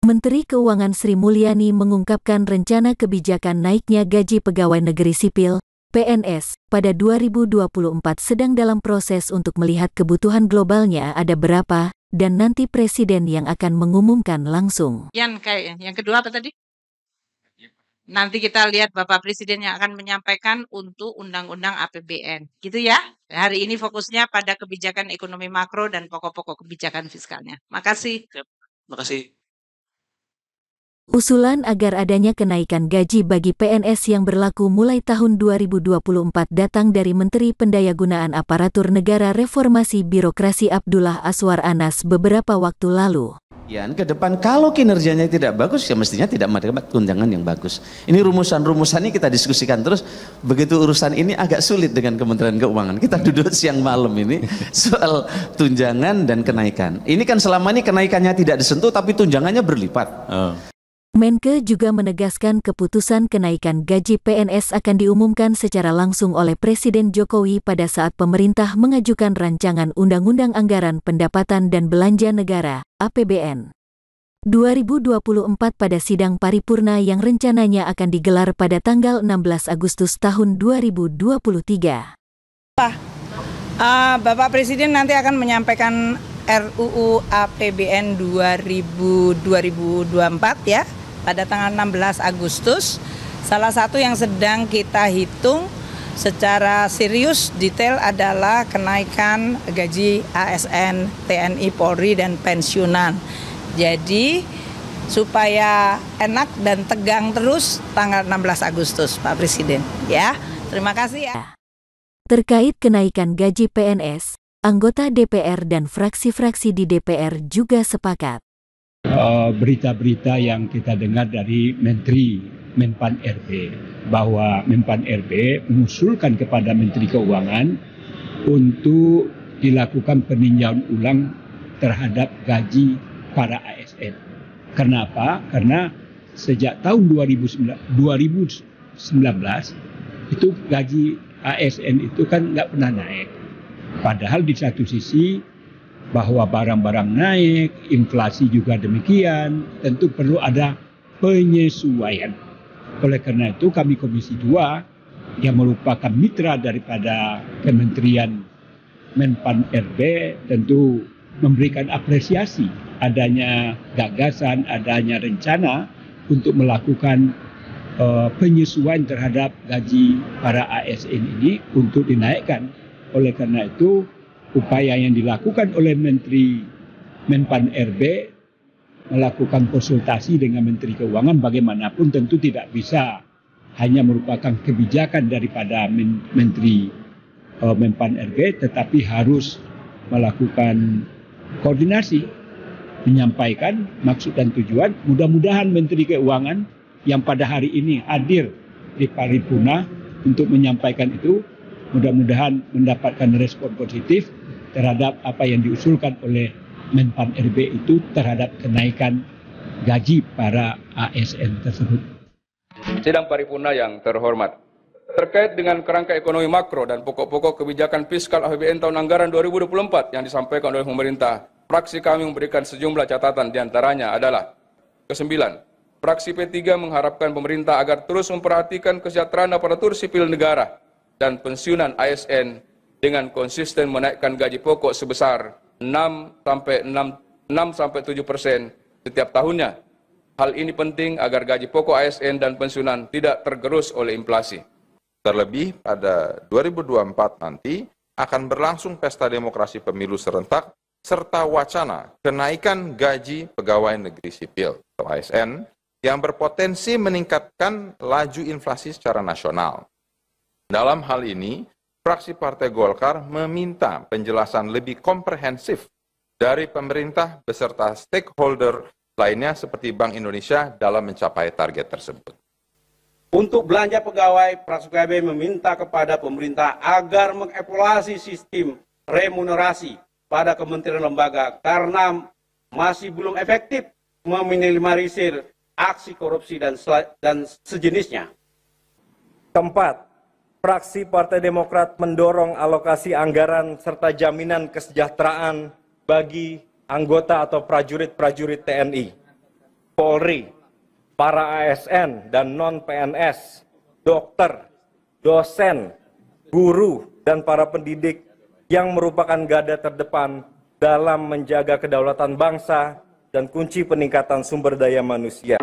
Menteri Keuangan Sri Mulyani mengungkapkan rencana kebijakan naiknya gaji pegawai negeri sipil (PNS) pada 2024 sedang dalam proses untuk melihat kebutuhan globalnya ada berapa dan nanti Presiden yang akan mengumumkan langsung. Yang kedua apa tadi? Nanti kita lihat Bapak Presiden yang akan menyampaikan untuk Undang-Undang APBN. Gitu ya. Hari ini fokusnya pada kebijakan ekonomi makro dan pokok-pokok kebijakan fiskalnya. Makasih. Terima kasih. Usulan agar adanya kenaikan gaji bagi PNS yang berlaku mulai tahun 2024 datang dari Menteri Pendayagunaan Aparatur Negara Reformasi Birokrasi Abdullah Aswar Anas beberapa waktu lalu. Ya, ke depan kalau kinerjanya tidak bagus, ya mestinya tidak mendapat tunjangan yang bagus. Ini rumusan-rumusan ini kita diskusikan terus. Begitu urusan ini agak sulit dengan Kementerian Keuangan. Kita duduk siang malam ini soal tunjangan dan kenaikan. Ini kan selama ini kenaikannya tidak disentuh, tapi tunjangannya berlipat. Menke juga menegaskan keputusan kenaikan gaji PNS akan diumumkan secara langsung oleh Presiden Jokowi pada saat pemerintah mengajukan rancangan Undang-Undang Anggaran Pendapatan dan Belanja Negara (APBN) 2024 pada sidang paripurna yang rencananya akan digelar pada tanggal 16 Agustus tahun 2023. Bapak Presiden nanti akan menyampaikan RUU APBN 2024 ya. Pada tanggal 16 Agustus, salah satu yang sedang kita hitung secara serius detail adalah kenaikan gaji ASN, TNI, Polri, dan pensiunan. Jadi supaya enak dan tegang terus tanggal 16 Agustus Pak Presiden. Ya, terima kasih ya. Terkait kenaikan gaji PNS, anggota DPR dan fraksi-fraksi di DPR juga sepakat. Berita-berita yang kita dengar dari Menteri Menpan RB bahwa Menpan RB mengusulkan kepada Menteri Keuangan untuk dilakukan peninjauan ulang terhadap gaji para ASN. Kenapa? Karena sejak tahun 2019 itu gaji ASN itu kan nggak pernah naik. Padahal di satu sisi bahwa barang-barang naik, inflasi juga demikian, tentu perlu ada penyesuaian. Oleh karena itu kami Komisi 2 yang merupakan mitra daripada Kementerian Menpan RB tentu memberikan apresiasi adanya gagasan, adanya rencana untuk melakukan penyesuaian terhadap gaji para ASN ini untuk dinaikkan. Oleh karena itu upaya yang dilakukan oleh Menteri Menpan RB melakukan konsultasi dengan Menteri Keuangan bagaimanapun tentu tidak bisa hanya merupakan kebijakan daripada Menteri Menpan RB, tetapi harus melakukan koordinasi, menyampaikan maksud dan tujuan. Mudah-mudahan Menteri Keuangan yang pada hari ini hadir di paripurna untuk menyampaikan itu, mudah-mudahan mendapatkan respon positif terhadap apa yang diusulkan oleh Menpan RB itu terhadap kenaikan gaji para ASN tersebut. Sidang paripurna yang terhormat, terkait dengan kerangka ekonomi makro dan pokok-pokok kebijakan fiskal APBN tahun anggaran 2024 yang disampaikan oleh pemerintah, fraksi kami memberikan sejumlah catatan, diantaranya adalah: ke-9, fraksi P3 mengharapkan pemerintah agar terus memperhatikan kesejahteraan aparatur sipil negara dan pensiunan ASN dengan konsisten menaikkan gaji pokok sebesar 6-7% setiap tahunnya. Hal ini penting agar gaji pokok ASN dan pensiunan tidak tergerus oleh inflasi. Terlebih pada 2024 nanti akan berlangsung pesta demokrasi pemilu serentak serta wacana kenaikan gaji pegawai negeri sipil atau ASN yang berpotensi meningkatkan laju inflasi secara nasional. Dalam hal ini, fraksi Partai Golkar meminta penjelasan lebih komprehensif dari pemerintah beserta stakeholder lainnya seperti Bank Indonesia dalam mencapai target tersebut. Untuk belanja pegawai, fraksi PKB meminta kepada pemerintah agar mengevaluasi sistem remunerasi pada kementerian lembaga karena masih belum efektif meminimalisir aksi korupsi dan sejenisnya. Keempat, fraksi Partai Demokrat mendorong alokasi anggaran serta jaminan kesejahteraan bagi anggota atau prajurit-prajurit TNI. Polri, para ASN dan non-PNS, dokter, dosen, guru, dan para pendidik yang merupakan garda terdepan dalam menjaga kedaulatan bangsa dan kunci peningkatan sumber daya manusia.